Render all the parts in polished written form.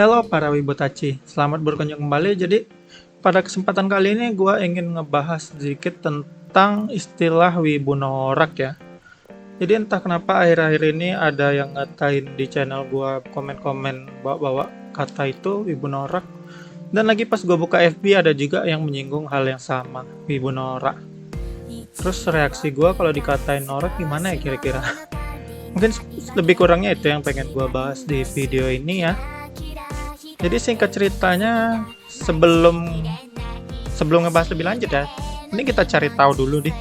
Halo para Wibotachi, selamat berkunjung kembali. Jadi pada kesempatan kali ini gue ingin ngebahas sedikit tentang istilah Wibu Norak ya. Jadi entah kenapa akhir-akhir ini ada yang ngatain di channel gue, komen-komen bawa-bawa kata itu Wibu Norak. Dan lagi pas gue buka FB ada juga yang menyinggung hal yang sama, Wibu Norak. Terus reaksi gue kalau dikatain norak gimana ya kira-kira? Mungkin lebih kurangnya itu yang pengen gue bahas di video ini ya. Jadi singkat ceritanya sebelum ngebahas lebih lanjut ya, ini kita cari tahu dulu deh.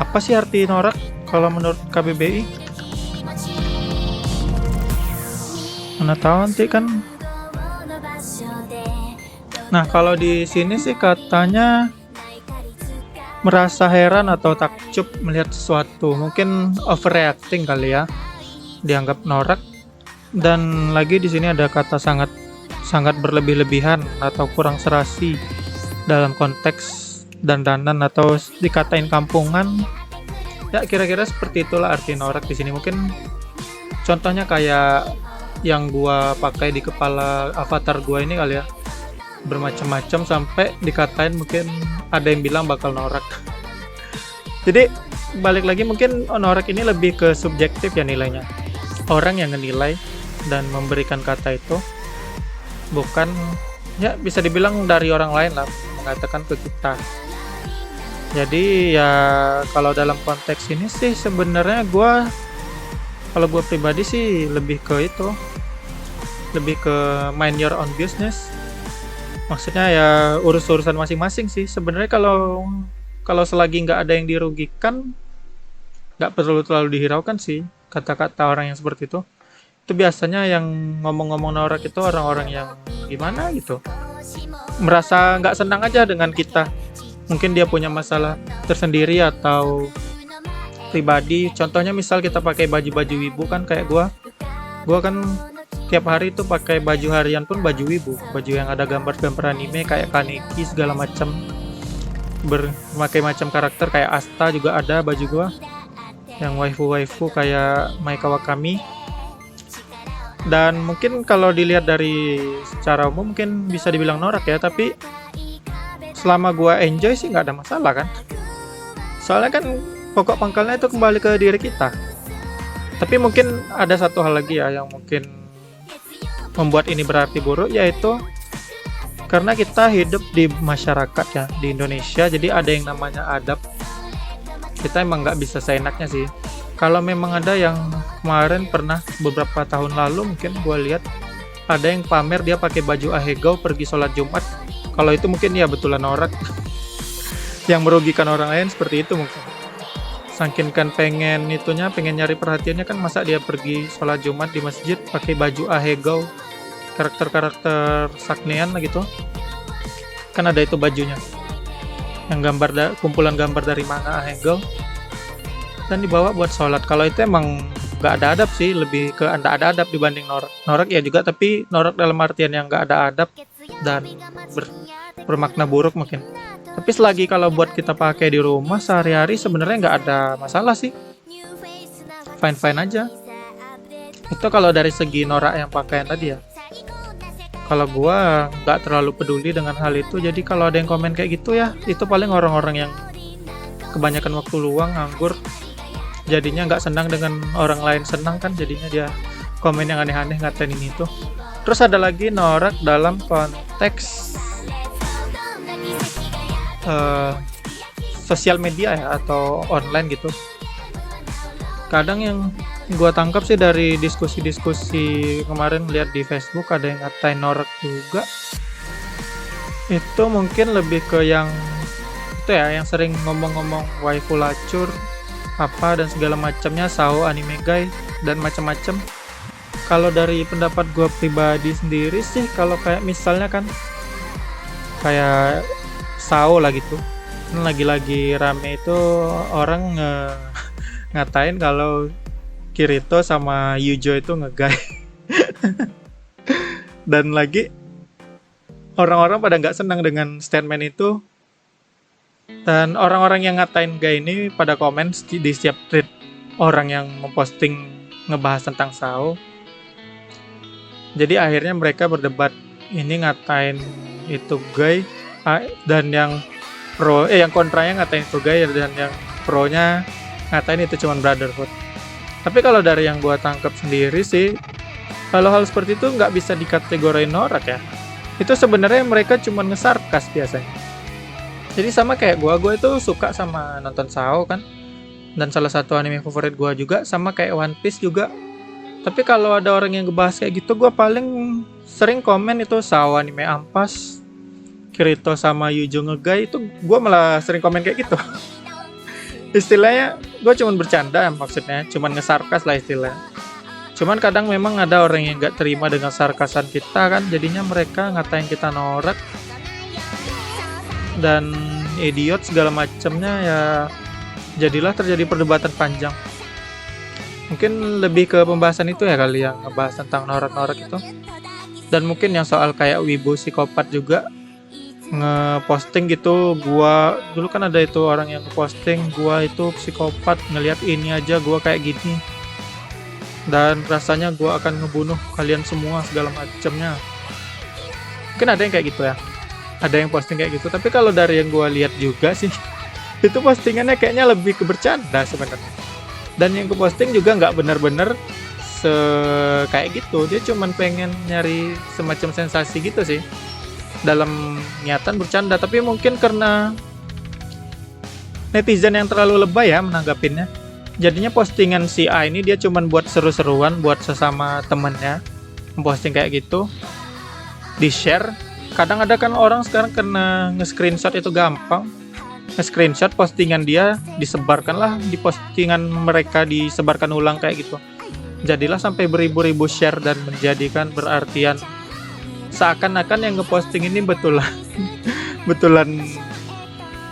Apa sih arti norak kalau menurut KBBI? Mana tahu nanti kan. Nah, kalau di sini sih katanya merasa heran atau takjub melihat sesuatu, mungkin overreacting kali ya, dianggap norak. Dan lagi di sini ada kata sangat berlebih-lebihan atau kurang serasi dalam konteks dandanan atau dikatain kampungan. Ya kira-kira seperti itulah arti norak di sini. Mungkin contohnya kayak yang gua pakai di kepala avatar gua ini kali ya. Bermacam-macam sampai dikatain mungkin ada yang bilang bakal norak. Jadi balik lagi mungkin norak ini lebih ke subjektif ya nilainya. Orang yang menilai dan memberikan kata itu bukan ya bisa dibilang dari orang lain lah mengatakan ke kita. Jadi ya kalau dalam konteks ini sih sebenarnya kalau gue pribadi sih lebih ke itu, lebih ke mind your own business. Maksudnya ya urus-urusan masing-masing sih. Sebenarnya kalau selagi nggak ada yang dirugikan, nggak perlu terlalu dihiraukan sih kata-kata orang yang seperti itu. Itu biasanya yang ngomong-ngomong norak itu orang-orang yang gimana gitu, merasa nggak senang aja dengan kita. Mungkin dia punya masalah tersendiri atau pribadi. Contohnya misal kita pakai baju-baju wibu kan, kayak gua kan tiap hari itu pakai baju harian pun baju wibu, baju yang ada gambar-gambar anime kayak Kaneki segala macam, berbagai macam karakter kayak Asta juga ada baju gua, yang waifu-waifu kayak Mai Kawakami. Dan mungkin kalau dilihat dari secara umum mungkin bisa dibilang norak ya, tapi selama gua enjoy sih nggak ada masalah kan. Soalnya kan pokok pangkalnya itu kembali ke diri kita. Tapi mungkin ada satu hal lagi ya yang mungkin membuat ini berarti buruk, yaitu karena kita hidup di masyarakat ya di Indonesia, jadi ada yang namanya adab. Kita emang nggak bisa seenaknya sih. Kalau memang ada yang kemarin pernah beberapa tahun lalu mungkin gue lihat ada yang pamer dia pakai baju ahegao pergi sholat Jumat. Kalau itu mungkin ya betulan norak. Yang merugikan orang lain seperti itu mungkin. Saking kan pengen nyari perhatiannya kan, masa dia pergi sholat Jumat di masjid pakai baju ahegao, karakter-karakter saknean lah gitu. Kan ada itu bajunya. Yang kumpulan gambar dari manga ahegao. Dan dibawa buat sholat. Kalau itu emang nggak ada adab sih, lebih ke nggak ada adab dibanding norak. Norak ya juga, tapi norak dalam artian yang nggak ada adab dan bermakna buruk mungkin. Tapi selagi kalau buat kita pakai di rumah sehari-hari sebenarnya nggak ada masalah sih, fine-fine aja. Itu kalau dari segi norak yang pakaian tadi ya. Kalau gua nggak terlalu peduli dengan hal itu. Jadi kalau ada yang komen kayak gitu ya, itu paling orang-orang yang kebanyakan waktu luang, nganggur, jadinya nggak senang dengan orang lain senang kan, jadinya dia komen yang aneh-aneh ngatain ini tuh. Terus ada lagi norak dalam konteks sosial media ya atau online gitu. Kadang yang gua tangkap sih dari diskusi-diskusi kemarin, lihat di Facebook ada yang ngatain norak juga. Itu mungkin lebih ke yang itu ya, yang sering ngomong-ngomong waifu lacur apa dan segala macamnya, sao anime guy dan macam-macam. Kalau dari pendapat gue pribadi sendiri sih, kalau kayak misalnya kan kayak sao lah gitu, kan lagi-lagi rame itu orang ngatain kalau Kirito sama Yujo itu nge-guy. Dan lagi orang-orang pada nggak senang dengan statement itu. Dan orang-orang yang ngatain gay ini pada komen di setiap tweet orang yang memposting ngebahas tentang sao. Jadi akhirnya mereka berdebat, ini ngatain itu gay, dan yang yang kontranya ngatain itu gay, dan yang pro-nya ngatain itu cuma brotherhood. Tapi kalau dari yang gua tangkap sendiri sih, kalau hal seperti itu nggak bisa dikategoriin norak ya. Itu sebenarnya mereka cuma ngesarkas biasanya. Jadi sama kayak gua itu suka sama nonton Sao kan. Dan salah satu anime favorit gua juga, sama kayak One Piece juga. Tapi kalau ada orang yang ngebahas kayak gitu, gua paling sering komen itu Sao anime ampas, Kirito sama Yujo ngegai, itu gua malah sering komen kayak gitu. Istilahnya gua cuma bercanda maksudnya, cuma ngesarkas lah istilahnya. Cuman kadang memang ada orang yang nggak terima dengan sarkasan kita kan, jadinya mereka ngatain kita norak dan idiot segala macamnya ya, jadilah terjadi perdebatan panjang. Mungkin lebih ke pembahasan itu ya kali, yang ngebahas tentang norak-norak itu. Dan mungkin yang soal kayak wibu psikopat juga ngeposting gitu, gua dulu kan ada itu orang yang ngeposting gua itu psikopat, ngelihat ini aja gua kayak gini dan rasanya gua akan ngebunuh kalian semua segala macamnya. Mungkin ada yang kayak gitu ya, ada yang posting kayak gitu. Tapi kalau dari yang gua lihat juga sih, itu postingannya kayaknya lebih ke bercanda sebenarnya. Dan yang ke posting juga nggak benar-benar kayak gitu, dia cuman pengen nyari semacam sensasi gitu sih, dalam niatan bercanda. Tapi mungkin karena netizen yang terlalu lebay ya menanggapinnya, jadinya postingan si A ini dia cuman buat seru-seruan, buat sesama temennya memposting kayak gitu, di share. Kadang ada kan orang sekarang kena nge-screenshot itu gampang, nge-screenshot postingan dia, disebarkan lah di postingan mereka, disebarkan ulang kayak gitu. Jadilah sampai beribu-ribu share dan menjadikan berartian seakan-akan yang ngeposting ini betulan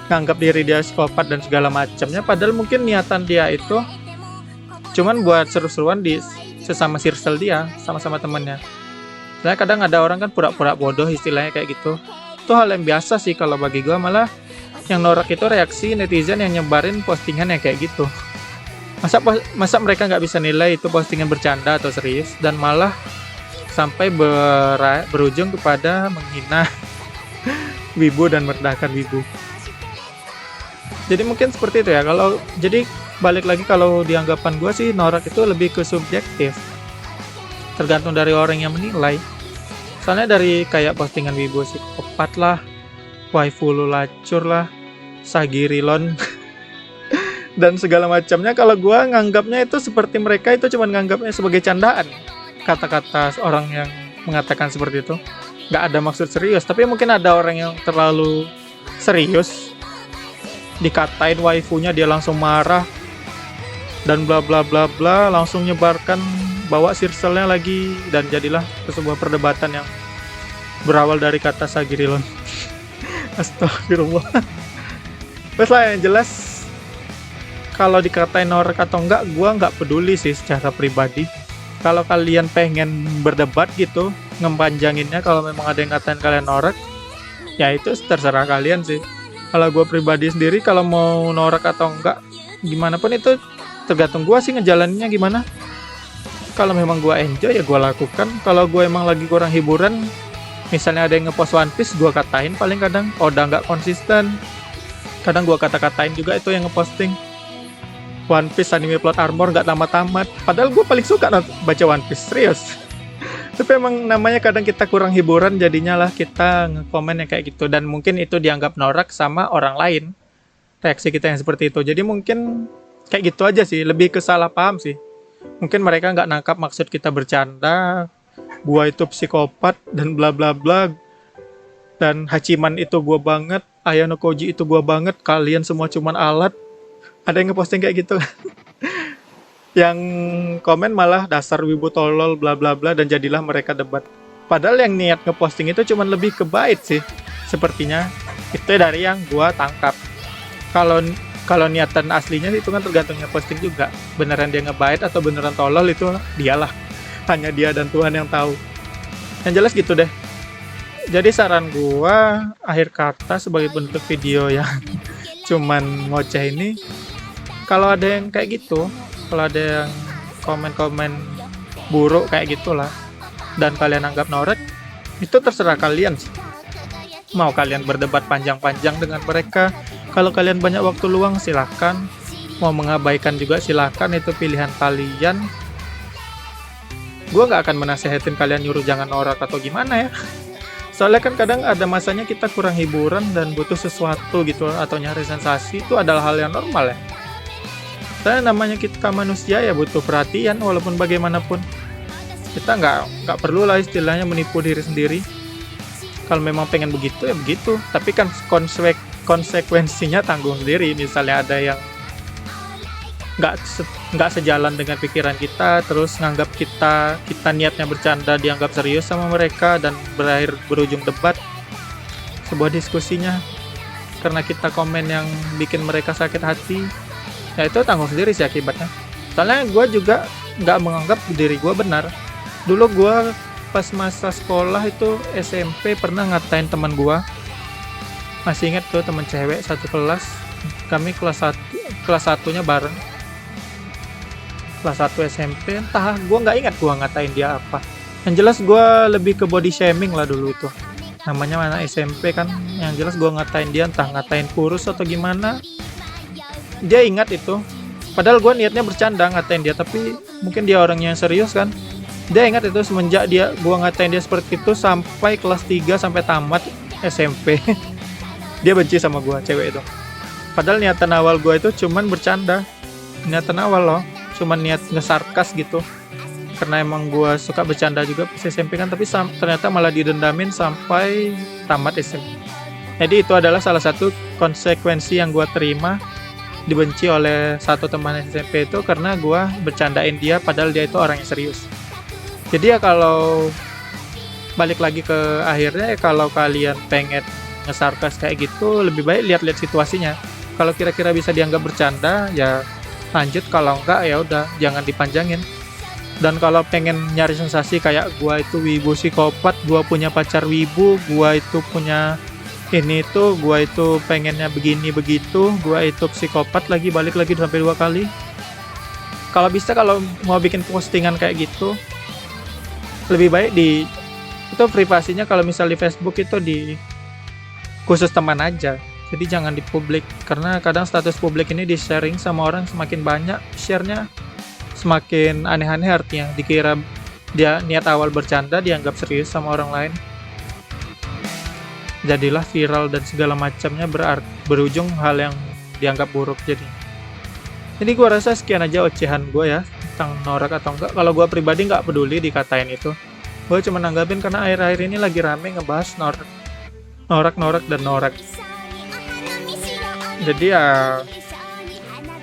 nganggap diri dia psikopat dan segala macamnya, padahal mungkin niatan dia itu cuman buat seru-seruan di sesama circle dia, sama-sama temennya. Soalnya kadang ada orang kan pura-pura bodoh istilahnya kayak gitu. Itu hal yang biasa sih kalau bagi gua. Malah yang norak itu reaksi netizen yang nyebarin postingan yang kayak gitu. Masa mereka nggak bisa nilai itu postingan bercanda atau serius, dan malah sampai berujung kepada menghina wibu dan merendahkan wibu. Jadi mungkin seperti itu ya. Kalau jadi balik lagi, kalau dianggapan gue sih norak itu lebih ke subjektif, tergantung dari orang yang menilai. Soalnya dari kayak postingan wibu psikopat lah, waifu lulacur lah, sagirilon dan segala macamnya, kalau gue nganggapnya itu seperti mereka itu cuma nganggapnya sebagai candaan. Kata-kata orang yang mengatakan seperti itu nggak ada maksud serius. Tapi mungkin ada orang yang terlalu serius, dikatain waifunya dia langsung marah dan bla bla bla bla, langsung nyebarkan, bawa circle-nya lagi, dan jadilah sebuah perdebatan yang berawal dari kata sagirilon. Astagfirullah. Terus lah, yang jelas kalau dikatain norak atau enggak, gua nggak peduli sih secara pribadi. Kalau kalian pengen berdebat gitu, ngempanjanginnya, kalau memang ada yang ngatain kalian norak, ya itu terserah kalian sih. Kalau gue pribadi sendiri, kalau mau norak atau enggak, gimana pun itu tergantung gue sih ngejalaninnya gimana. Kalau memang gue enjoy ya gue lakukan. Kalau gue emang lagi kurang hiburan, misalnya ada yang ngepost One Piece, gue katain paling kadang. Udah nggak konsisten, kadang gue kata-katain juga itu yang ngeposting One Piece anime plot armor nggak tamat-tamat. Padahal gue paling suka baca One Piece, serius. Tapi emang namanya kadang kita kurang hiburan, jadinya lah kita ngekomen yang kayak gitu. Dan mungkin itu dianggap norak sama orang lain, reaksi kita yang seperti itu. Jadi mungkin kayak gitu aja sih, lebih ke salah paham sih. Mungkin mereka nggak nangkap maksud kita bercanda, gua itu psikopat dan bla bla bla, dan Hachiman itu gua banget, Ayano Koji itu gua banget, kalian semua cuman alat. Ada yang ngeposting kayak gitu. Yang komen malah dasar wibu tolol bla bla bla, dan jadilah mereka debat. Padahal yang niat ngeposting itu cuman lebih ke bait sih, sepertinya. Itu dari yang gua tangkap. Kalau niatan aslinya itu kan tergantung ngeposting juga. Beneran dia ngebait atau beneran tolol, itu dialah. Hanya dia dan Tuhan yang tahu. Yang jelas gitu deh. Jadi saran gua, akhir kata sebagai bentuk video yang cuman ngoceh ini, kalau ada yang kayak gitu, kalau ada yang komen-komen buruk kayak gitulah, dan kalian anggap norak, itu terserah kalian sih. Mau kalian berdebat panjang-panjang dengan mereka, kalau kalian banyak waktu luang silahkan. Mau mengabaikan juga silahkan, itu pilihan kalian. Gue nggak akan menasehatin kalian nyuruh jangan norak atau gimana ya. Soalnya kan kadang ada masanya kita kurang hiburan dan butuh sesuatu gitu, atau nyari sensasi, itu adalah hal yang normal ya. Soalnya namanya kita manusia ya butuh perhatian walaupun bagaimanapun. Kita nggak perlu lah istilahnya menipu diri sendiri. Kalau memang pengen begitu ya begitu, tapi kan konsekuensinya tanggung sendiri. Misalnya ada yang nggak sejalan dengan pikiran kita, terus nganggap kita niatnya bercanda dianggap serius sama mereka dan berujung debat, sebuah diskusinya karena kita komen yang bikin mereka sakit hati, ya itu tanggung sendiri sih akibatnya. Soalnya gue juga nggak menganggap diri gue benar. Dulu gue pas masa sekolah itu SMP pernah ngatain teman gue, masih ingat tuh, teman cewek satu kelas, kami kelas 1-nya bareng, kelas 1 SMP. Entah, gue nggak ingat gue ngatain dia apa. Yang jelas gue lebih ke body shaming lah dulu itu. Namanya mana SMP kan. Yang jelas gue ngatain dia, entah ngatain kurus atau gimana. Dia ingat itu. Padahal gue niatnya bercanda ngatain dia, tapi mungkin dia orangnya yang serius kan. Dia ingat itu semenjak gue ngatain dia seperti itu sampai kelas 3 sampai tamat SMP. Dia benci sama gue, cewek itu. Padahal niatan awal gue itu cuman bercanda. Niatan awal loh, cuman niat ngesarkas gitu. Karena emang gue suka bercanda juga pas SMP kan, tapi ternyata malah didendamin sampai tamat SMP. Jadi itu adalah salah satu konsekuensi yang gue terima, dibenci oleh satu teman SMP itu karena gue bercandain dia padahal dia itu orang yang serius. Jadi ya kalau balik lagi ke akhirnya, kalau kalian pengen ngesarkas kayak gitu, lebih baik lihat-lihat situasinya. Kalau kira-kira bisa dianggap bercanda ya lanjut, kalau enggak ya udah jangan dipanjangin. Dan kalau pengen nyari sensasi kayak gua itu wibu psikopat, gua punya pacar wibu, gua itu punya ini tuh, gua itu pengennya begini begitu, gua itu psikopat lagi, balik lagi sampai 2 kali. Kalau bisa, kalau mau bikin postingan kayak gitu, lebih baik itu privasinya, kalau misal di Facebook itu di khusus teman aja. Jadi jangan di publik, karena kadang status publik ini di sharing sama orang, semakin banyak share-nya semakin aneh-aneh, artinya dikira dia niat awal bercanda dianggap serius sama orang lain, jadilah viral dan segala macamnya berujung hal yang dianggap buruk. Jadi gua rasa sekian aja ocehan gue ya tentang norak atau enggak. Kalau gua pribadi nggak peduli dikatain itu, gue cuma nanggapin karena akhir-akhir ini lagi rame ngebahas norak dan norak. Jadi ya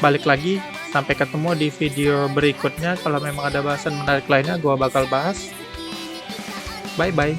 balik lagi, sampai ketemu di video berikutnya. Kalau memang ada bahasan menarik lainnya, gue bakal bahas. Bye bye.